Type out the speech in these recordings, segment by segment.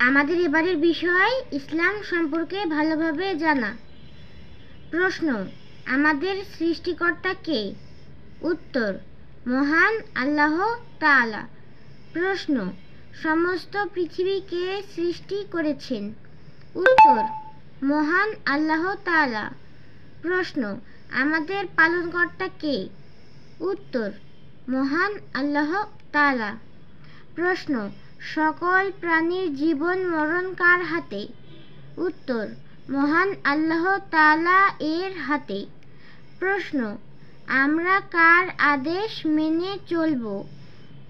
আমাদের এবারের বিষয় ইসলাম সম্পর্কে ভালোভাবে জানা। প্রশ্ন, আমাদের সৃষ্টিকর্তা কে? উত্তর, মহান আল্লাহ তাআলা। প্রশ্ন, সমস্ত পৃথিবীকে সৃষ্টি করেছেন? উত্তর, মহান আল্লাহ তাআলা। প্রশ্ন, আমাদের পালনকর্তা কে? উত্তর, মহান আল্লাহ তাআলা। প্রশ্ন, সকল প্রাণীর জীবন মরণ কার হাতে? উত্তর, মহান আল্লাহ তাআলা এর হাতে। প্রশ্ন, আমরা কার আদেশ মেনে চলব?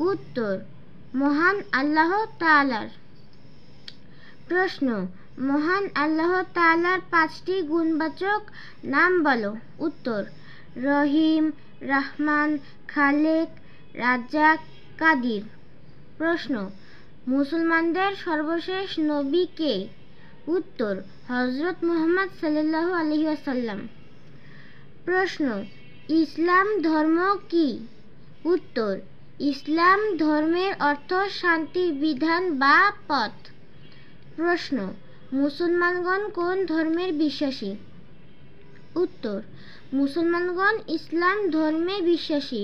উত্তর, মহান আল্লাহ তাআলার। প্রশ্ন, মহান আল্লাহ তাআলার 5টি গুণবাচক নাম বলো। উত্তর, রহিম, রহমান, খালেক, রাজ্জাক, কাদির। প্রশ্ন, মুসলমানদের সর্বশেষ নবী কে? উত্তর, হযরত মুহাম্মদ সাল্লাল্লাহু আলাইহি ওয়াসাল্লাম। প্রশ্ন, ইসলাম ধর্ম কি? উত্তর, ইসলাম ধর্মের অর্থ শান্তির বিধান বা পথ। প্রশ্ন, মুসলমানগণ কোন ধর্মের বিশ্বাসী? উত্তর, মুসলমানগণ ইসলাম ধর্মে বিশ্বাসী।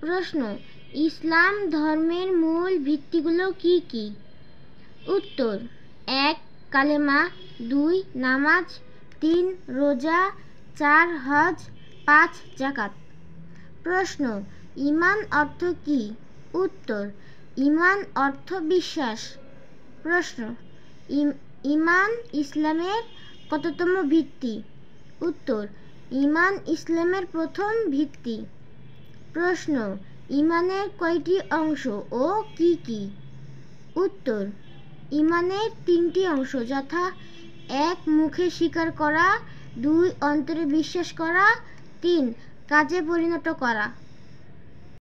প্রশ্ন, ইসলাম ধর্মের মূল ভিত্তিগুলো কি কি? উত্তর, 1 কালেমা, 2 নামাজ, 3 রোজা, 4 হজ, 5 যাকাত। প্রশ্ন, ঈমান অর্থ কি? উত্তর, ঈমান অর্থ বিশ্বাস। প্রশ্ন, ঈমান ইসলামের কততম ভিত্তি? উত্তর, ঈমান ইসলামের প্রথম ভিত্তি। প্রশ্ন, ঈমানের কয়টি অংশ ও কি কি? উত্তর, ঈমানের 3টি অংশ, যথা 1 মুখে স্বীকার করা, 2 অন্তরে বিশ্বাস করা, 3 কাজে পরিণত করা।